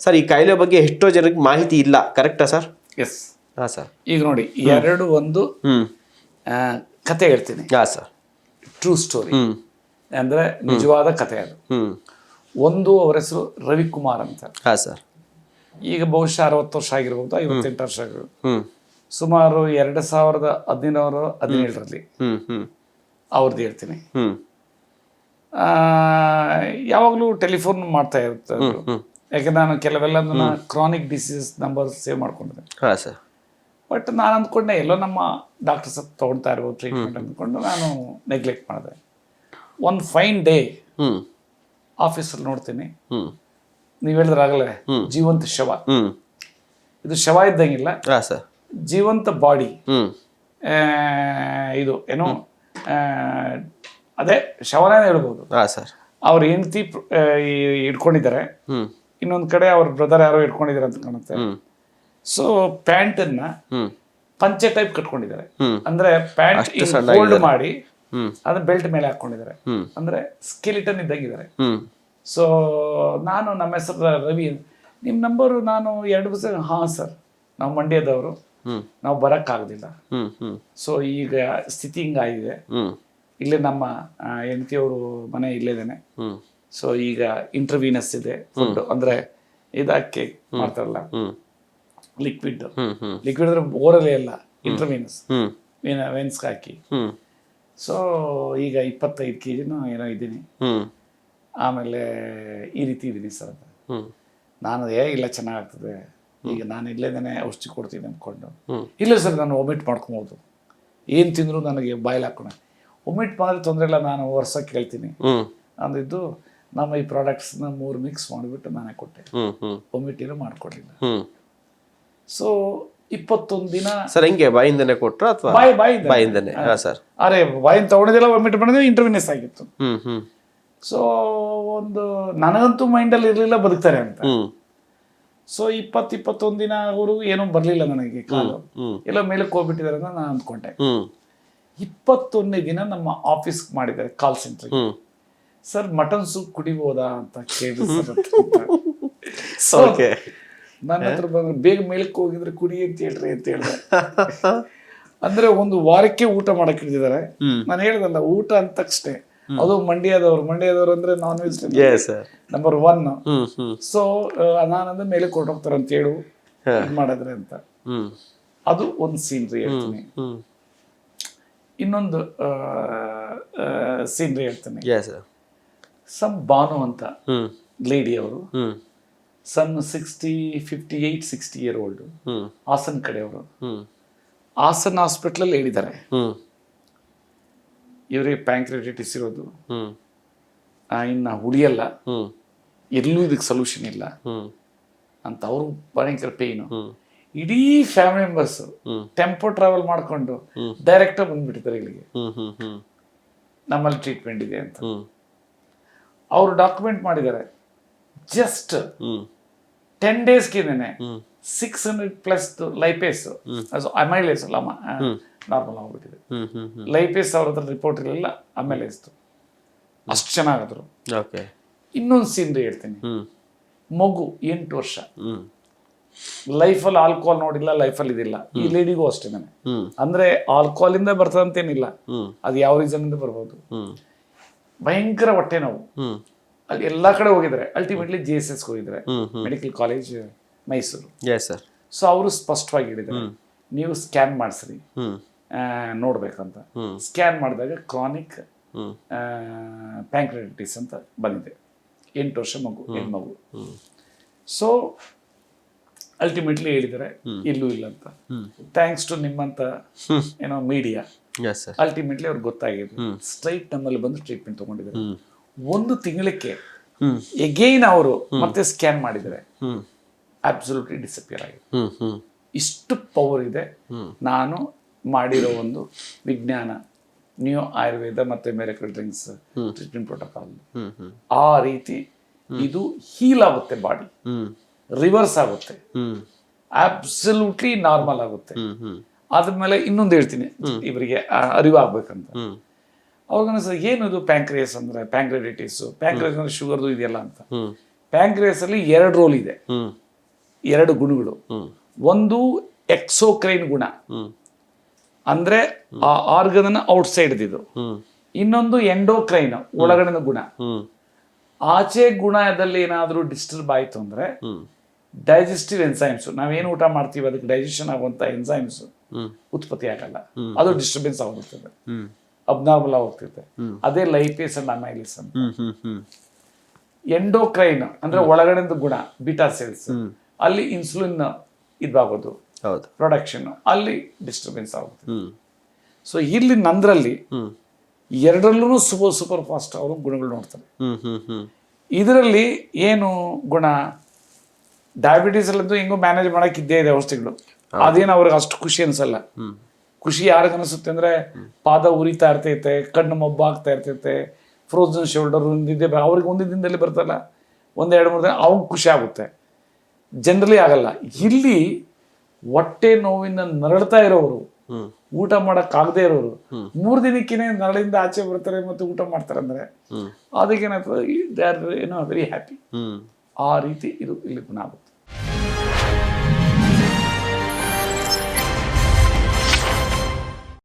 Sir ಈ ಕಾಯಿಲೆ ಬಗ್ಗೆ ಎಷ್ಟೋ ಜನಕ್ಕೆ ಮಾಹಿತಿ ಇಲ್ಲ, ಕರೆಕ್ಟಾ ಸರ್? ಎಸ್. ಹಾಂ ಸರ್. ಈಗ ನೋಡಿ, ಒಂದು ಕತೆ ಹೇಳ್ತೀನಿ. ಹಾಂ ಸರ್. ಟ್ರೂ ಸ್ಟೋರಿ ಅಂದರೆ ನಿಜವಾದ ಕತೆ ಅದು. ಅವ್ರ ಹೆಸರು ರವಿಕುಮಾರ್ ಅಂತ. ಹಾಂ ಸರ್. ಈಗ ಬಹುಶಃ 60 ವರ್ಷ ಆಗಿರ್ಬೋದು, 58 ವರ್ಷ ಆಗಿರ್ಬೋದು. ಸುಮಾರು 2017ರಲ್ಲಿ ಅವ್ರದ್ದು ಹೇಳ್ತೀನಿ. ಯಾವಾಗಲೂ ಟೆಲಿಫೋನ್ ಮಾಡ್ತಾ ಇರುತ್ತೆ. ಯಾಕಂದ್ರೆ ನಾನು ಕೆಲವೆಲ್ಲ ಕ್ರಾನಿಕ್ ಡಿಸೀಸ್ ನಂಬರ್ ಸೇವ್ ಮಾಡ್ಕೊಂಡಿದ್ದೆ. ಹಾಂ ಸರ್. ಬಟ್ ನಾನು ಅಂದ್ಕೊಂಡೆ ಎಲ್ಲೋ ನಮ್ಮ ಡಾಕ್ಟರ್ಸ್ ತೊಗೊಳ್ತಾ ಇರ್ಬೋದು ಟ್ರೀಟ್ಮೆಂಟ್ ಅಂದ್ಕೊಂಡು ನಾನು ನೆಗ್ಲೆಕ್ಟ್ ಮಾಡಿದೆ. ಒಂದು ಫೈನ್ ಡೇ ಆಫೀಸಲ್ಲಿ ನೋಡ್ತೀನಿ, ನೀವು ಹೇಳಿದ್ರಾಗಲೇ ಜೀವಂತ ಶವ. ಇದು ಶವ ಇದ್ದಂಗಿಲ್ಲ, ಜೀವಂತ ಬಾಡಿ. ಇದು ಏನೋ ಅದೇ ಶವನೇ ಹೇಳ್ಬೋದು. ಅವ್ರ ಹೆಂಡತಿ ಇಟ್ಕೊಂಡಿದ್ದಾರೆ, ಇನ್ನೊಂದು ಕಡೆ ಅವ್ರ ಬ್ರದರ್ ಯಾರೋ ಇಟ್ಕೊಂಡಿದ್ದಾರೆ ಅಂತ ಕಾಣುತ್ತೆ. ಸೊ ಪ್ಯಾಂಟನ್ನ ಪಂಚೆ ಟೈಪ್ ಕಟ್ಕೊಂಡಿದ್ದಾರೆ, ಅಂದ್ರೆ ಪ್ಯಾಂಟ್ ಫೋಲ್ಡ್ ಮಾಡಿ ಅದ ಬೆಲ್ಟ್ ಮೇಲೆ ಹಾಕೊಂಡಿದ್ದಾರೆ, ಅಂದ್ರೆ ಸ್ಕೆಲಿಟನ್ ಇದ್ದಂಗಿದ್ದಾರೆ. ಸೊ ನಾನು ನಮ್ಮ ಹೆಸರು ರವಿ, ನಿಮ್ಮ ನಂಬರು ನಾನು 2 ದಿವಸ. ಹಾಂ ಸರ್, ನಾವು ಮಂಡ್ಯದವರು, ನಾವು ಬರೋಕ್ಕಾಗೋದಿಲ್ಲ. ಸೊ ಈಗ ಸ್ಥಿತಿ ಹಿಂಗಾಗಿದೆ, ಇಲ್ಲೇ ನಮ್ಮ ಹೆಂಡತಿಯವರು ಮನೆ ಇಲ್ಲೇದೇನೆ. ಸೊ ಈಗ ಇಂಟರ್ವೀನಸ್ ಇದೆ ಫುಡ್, ಅಂದ್ರೆ ಇದಕ್ಕೆ ಮಾಡ್ತಾರಲ್ಲ ಲಿಕ್ವಿಡ್ ಅಂದ್ರೆ ಓರಲ್ಲೇ ಎಲ್ಲ ಇಂಟರ್ವೀನಸ್ ವೆನ್ಸ್ಗೆ ಹಾಕಿ. ಸೊ ಈಗ 25 kg ಏನೋ ಇದ್ದೀನಿ. ಆಮೇಲೆ ಈ ರೀತಿ ಇದ್ದೀನಿ ಸರ್ ಅಂತ. ನಾನು ಇಲ್ಲ ಚೆನ್ನಾಗ್ತದೆ, ಈಗ ನಾನು ಇಲ್ಲೇದೇನೆ ಔಷಧಿ ಕೊಡ್ತೀನಿ ಅಂದ್ಕೊಂಡು. ಇಲ್ಲ ಸರ್, ನಾನು ಒಮಿಟ್ ಮಾಡ್ಕೊಬೋದು, ಏನು ತಿಂದ್ರು ನನಗೆ ಬಾಯಲ್ಲಿ ಹಾಕೋಣ. ಒಮಿಟ್ ಮಾಡಿದ್ರೆ ತೊಂದರೆ ಇಲ್ಲ, ನಾನು ವರ್ಷ ಕೇಳ್ತೀನಿ ಅಂದಿದ್ದು. ನಮ್ಮ ಈ ಪ್ರಾಡಕ್ಟ್ಸ್ನ 3 ಮಿಕ್ಸ್ ಮಾಡಿಬಿಟ್ಟು ನಾನೇ ಕೊಟ್ಟೆ, ಒಮಿಟ್ ಏನೂ ಮಾಡ್ಕೊಡ್ಲಿಲ್ಲ. ಸೊ 21 ದಿನ ಸರ್ ಹೆಂಗೆ ಬಾಯಿಂದನೇ ಕೊಟ್ರ ಅಥವಾ ಬಾಯಿಂದನೇ? ಸರ್ ಅರೆ ಬಾಯಿಂದ ತಗೊಂಡಿದ್ದೆಲ್ಲ ಒಮಿಟ್ ಮಾಡಿದ್ರೆ ಇಂಟರ್ವ್ಯೂನೆಸ್ ಆಗಿತ್ತು. ಸೊ ನನಗಂತೂ ಮೈಂಡಲ್ಲಿ ಇರಲಿಲ್ಲ ಬದುಕ್ತಾರೆ ಅಂತ. ಸೊ 21 ದಿನ ಅವರು ಏನೂ ಬರಲಿಲ್ಲ ನನಗೆ, ಕಾಲು ಎಲ್ಲ ಮೇಲಕ್ಕೆ ಹೋಗ್ಬಿಟ್ಟಿದ್ದಾರೆ ಅಂತ ನಾನು ಅಂದ್ಕೊಂಡೆ. 21ನೇ ದಿನ ನಮ್ಮ ಆಫೀಸ್ಗೆ ಮಾಡಿದ್ದಾರೆ ಕಾಲ್ ಸೆಂಟ್ರಿಗೆ. ಸರ್ ಮಟನ್ ಸೂಪ್ ಕುಡಿಬೋದಾ ಅಂತ ಕೇಳಿದ್ರು. ನನ್ನ ಹತ್ರ ಬಂದ್ರೆ ಬೇಗ ಮೇಲಕ್ಕೆ ಹೋಗಿದ್ರೆ ಕುಡಿ ಅಂತ ಹೇಳ್ರಿ ಅಂತ ಹೇಳಿದೆ. ಅಂದ್ರೆ 1 ವಾರಕ್ಕೆ ಊಟ ಮಾಡಕ್ ಹಿಡಿದಿದ್ದಾರೆ. ನಾನು ಹೇಳ್ದಲ್ಲ, ಊಟ ಅಂತ ತಕ್ಷಣ ಅದು ಮಂಡ್ಯದವ್ರು ಅಂದ್ರೆ ನಾನ್ ವೆಜ್ ನಂಬರ್ 1. ಸೊ ನಾನಂದ್ರೆ ಮೇಲೆ ಕೊಟ್ಟೋಗ್ತಾರೆ ಅಂತ ಹೇಳು ಮಾಡಿದ್ರೆ ಅಂತ. ಅದು ಒಂದು ಸೀನ್ರಿ ಹೇಳ್ತೀನಿ. ಇನ್ನೊಂದು ಸೀನ್ರಿ ಹೇಳ್ತೀನಿ. ಸಮ್ ಬಾನು ಅಂತ ಲೇಡಿ ಅವರು, ಸಮ್ 58-60 year old, ಹಾಸನ್ ಕಡೆಯವರು. ಹಾಸನ್ ಹಾಸ್ಪಿಟ್ಲಲ್ಲಿ ಹೇಳಿದ್ದಾರೆ ಇವರಿಗೆ ಪ್ಯಾಂಕ್ರೆಟಿಸ್ ಇರೋದು, ಇನ್ನು ಉಳಿಯಲ್ಲ, ಎಲ್ಲೂ ಇದಕ್ಕೆ ಸೊಲ್ಯೂಷನ್ ಇಲ್ಲ ಅಂತ. ಅವರು ಭಯಂಕರ ಪೇಯ್ನು. ಇಡೀ ಫ್ಯಾಮಿಲಿ ಮೆಂಬರ್ಸ್ ಟೆಂಪೋ ಟ್ರಾವೆಲ್ ಮಾಡ್ಕೊಂಡು ಡೈರೆಕ್ಟಾಗಿ ಬಂದ್ಬಿಟ್ಟಿದ್ದಾರೆ ಇಲ್ಲಿಗೆ, ನಮ್ಮಲ್ಲಿ ಟ್ರೀಟ್ಮೆಂಟ್ ಇದೆ ಅಂತ. ಅವರು ಡಾಕ್ಯುಮೆಂಟ್ ಮಾಡಿದ್ದಾರೆ. ಜಸ್ಟ್ 10 daysಗೆನೆ 600+ ಲೈಪೇಸ್, ಅಮೈಲೇಸ್ ನಾರ್ಮಲ್ ಆಗ್ಬಿಟ್ಟಿದೆ. ಲೈಪೇಸ್ ಅವ್ರ ಹತ್ರ ರಿಪೋರ್ಟ್ ಇರಲಿಲ್ಲ, ಅಮೈಲೇಸ್ ಅಷ್ಟು ಚೆನ್ನಾಗಾದ್ರು. ಇನ್ನೊಂದು ಸೀನ್ರಿ ಹೇಳ್ತೀನಿ. ಮಗು 8 ವರ್ಷ, ಲೈಫಲ್ಲಿ ಆಲ್ಕೋಹಾಲ್ ನೋಡಿಲ್ಲ, ಲೈಫಲ್ಲಿ ಇದಿಲ್ಲ. ಈ ಲೇಡಿಗೂ ಅಷ್ಟೇ, ಅಂದ್ರೆ ಆಲ್ಕೋಹಾಲ್ ಇಂದ ಬರ್ತದಂತೇನಿಲ್ಲ, ಅದು ಯಾವ ರೀಸನ್ ಇಂದ ಬರ್ಬೋದು. ಭಯಂಕರ ಹೊಟ್ಟೆ ನೋವು, ಅಲ್ಲಿ ಎಲ್ಲಾ ಕಡೆ ಹೋಗಿದ್ದಾರೆ. ಅಲ್ಟಿಮೇಟ್ಲಿ JSS ಹೋಗಿದ್ದಾರೆ, ಮೆಡಿಕಲ್ ಕಾಲೇಜ್ ಮೈಸೂರು. ಸೊ ಅವರು ಸ್ಪಷ್ಟವಾಗಿ ಹೇಳಿದ್ದಾರೆ, ನೀವು ಸ್ಕ್ಯಾನ್ ಮಾಡಿಸ್ರಿ ನೋಡ್ಬೇಕಂತ. ಸ್ಕ್ಯಾನ್ ಮಾಡಿದಾಗ ಕ್ರಾನಿಕ್ ಪ್ಯಾಂಕ್ರೆಟಿಸ್ ಅಂತ ಬಂದಿದೆ. 8 ವರ್ಷ ಮಗು, ಹೆಣ್ಮಗು. ಸೊ ಅಲ್ಟಿಮೇಟ್ಲಿ ಹೇಳಿದ್ದಾರೆ ಇಲ್ಲೂ ಇಲ್ಲ ಅಂತ. ಥ್ಯಾಂಕ್ಸ್ ಟು ನಿಮ್ಮಂತ ಏನೋ ಮೀಡಿಯಾ, ಅಲ್ಟಿಮೇಟ್ಲಿ ಅವ್ರಿಗೆ ಗೊತ್ತಾಗಿದೆ. ಸ್ಟ್ರೈಟ್ ನಮ್ಮಲ್ಲಿ ಬಂದು ಟ್ರೀಟ್ಮೆಂಟ್ ತಗೊಂಡಿದ್ದಾರೆ. 1 ತಿಂಗಳಿಗೆ ಎಗೈನ್ ಅವರು ಮತ್ತೆ ಸ್ಕ್ಯಾನ್ ಮಾಡಿದರೆ ಅಬ್ಸಲ್ಯೂಟ್ಲಿ ಡಿಸಪಿಯರ್ ಆಗಿದೆ. ಇಷ್ಟು ಪವರ್ ಇದೆ ನಾನು ಮಾಡಿರೋ ಒಂದು ವಿಜ್ಞಾನ, ನ್ಯೂ ಆಯುರ್ವೇದ ಮತ್ತೆ ಮಿರಾಕಲ್ ಡ್ರಿಂಕ್ಸ್ ಟ್ರೀಟ್ಮೆಂಟ್ ಪ್ರೋಟೋಕಾಲ್. ಆ ರೀತಿ ಇದು ಹೀಲ್ ಆಗುತ್ತೆ, ಬಾಡಿ ರಿವರ್ಸ್ ಆಗುತ್ತೆ, ಅಬ್ಸಲ್ಯೂಟ್ಲಿ ನಾರ್ಮಲ್ ಆಗುತ್ತೆ. ಆದ್ಮೇಲೆ ಇನ್ನೊಂದು ಹೇಳ್ತೀನಿ, ಇವರಿಗೆ ಅರಿವಾಗ್ಬೇಕಂತ. ಅವ್ರಿಗನ್ಸ ಏನು ಇದು ಪ್ಯಾಂಕ್ರಿಯಸ್ ಅಂದ್ರೆ, ಪ್ಯಾಂಕ್ರೆಟಿಸ್ ಅಂದ್ರೆ ಶುಗರ್ದು ಇದೆಯಲ್ಲ ಅಂತ. ಪ್ಯಾಂಕ್ರಿಯಾಸ್ ಅಲ್ಲಿ 2 ರೋಲ್ ಇದೆ, ಹ್ಮ್ 2 ಗುಣಗಳು. ಒಂದು ಎಕ್ಸೋಕ್ರೈನ್ ಗುಣ, ಅಂದ್ರೆ ಆ ಆರ್ಗನ್ ಔಟ್ಸೈಡ್ ಇದು. ಇನ್ನೊಂದು ಎಂಡೋಕ್ರೈನ್, ಒಳಗಡೆನ ಗುಣ. ಆಚೆ ಗುಣದಲ್ಲಿ ಏನಾದರೂ ಡಿಸ್ಟರ್ಬ್ ಆಯಿತು ಅಂದ್ರೆ ಡೈಜೆಸ್ಟಿವ್ ಎನ್ಸೈಮ್ಸ್, ನಾವೇನು ಊಟ ಮಾಡ್ತೀವಿ ಅದಕ್ಕೆ ಡೈಜೆಷನ್ ಆಗುವಂತ ಎನ್ಸೈಮ್ಸ್ ಉತ್ಪತ್ತಿ ಆಗಲ್ಲ, ಅದು ಡಿಸ್ಟರ್ಬೆನ್ಸ್ ಆಗುತ್ತದೆ, ಅಬ್ನಾರ್ಮಲ್ ಆಗುತ್ತಿದೆ. ಅದೇ ಲೈಪೇಸ್ ಅಂಡ್ ಅಮೈಲೇಸ್ ಅಂತ. ಎಂಡೋಕ್ರೈನ್ ಅಂದ್ರೆ ಒಳಗಡೆದ ಗುಣ, ಬೀಟಾ ಸೆಲ್ಸ್, ಅಲ್ಲಿ ಇನ್ಸುಲಿನ್ ಇದಾಗೋದು, ಪ್ರೊಡಕ್ಷನ್, ಅಲ್ಲಿ ಡಿಸ್ಟರ್ಬೆನ್ಸ್ ಆಗುತ್ತೆ. ಸೊ ಇಲ್ಲಿ ನಂದ್ರಲ್ಲಿ ಎರಡರಲ್ಲೂ ಸೂಪರ್ ಫಾಸ್ಟ್ ಅವರು ಗುಣಗಳು ನೋಡ್ತಾರೆ. ಇದರಲ್ಲಿ ಏನು ಗುಣ, ಡಯಾಬಿಟೀಸ್ ಅಲ್ಲಂತೂ ಹೆಂಗೋ ಮ್ಯಾನೇಜ್ ಮಾಡಕ್ ಇದ್ದೇ ಇದೆ ಔಷಧಿಗಳು, ಅದೇನು ಅವ್ರಿಗೆ ಅಷ್ಟು ಖುಷಿ ಅನ್ಸಲ್ಲ. ಖುಷಿ ಯಾರಿಗೆ ಅನಿಸುತ್ತೆ ಅಂದ್ರೆ ಪಾದ ಉರಿತಾ ಇರ್ತೈತೆ, ಕಣ್ಣು ಮೊಬ್ಬಾಗ್ತಾ ಇರ್ತೈತೆ, ಫ್ರೋಸನ್ ಶೋಲ್ಡರ್ ಒಂದಿದ್ದೆ, ಅವ್ರಿಗೆ ಒಂದೇ ದಿನದಲ್ಲಿ ಬರ್ತಲ್ಲ, 1-2-3 ದಿನ ಅವ್ರಿಗೆ ಖುಷಿ ಆಗುತ್ತೆ. ಜನರಲಿ ಆಗಲ್ಲ. ಇಲ್ಲಿ ಹೊಟ್ಟೆ ನೋವಿಂದ ನರಳ್ತಾ ಇರೋರು, ಊಟ ಮಾಡಕ್ಕಾಗದೇ ಇರೋರು 3 ದಿನಕ್ಕೇನೆ ನರಳಿಂದ ಆಚೆ ಬರ್ತಾರೆ ಮತ್ತು ಊಟ ಮಾಡ್ತಾರೆ ಅಂದ್ರೆ ಅದಕ್ಕೇನಾಗ್ತದೆ, ದೇ ಆರ್ ವೆರಿ ಹ್ಯಾಪಿ. ಆ ರೀತಿ ಇದು ಇಲ್ಲಿ ಗುಣ ಆಗುತ್ತೆ.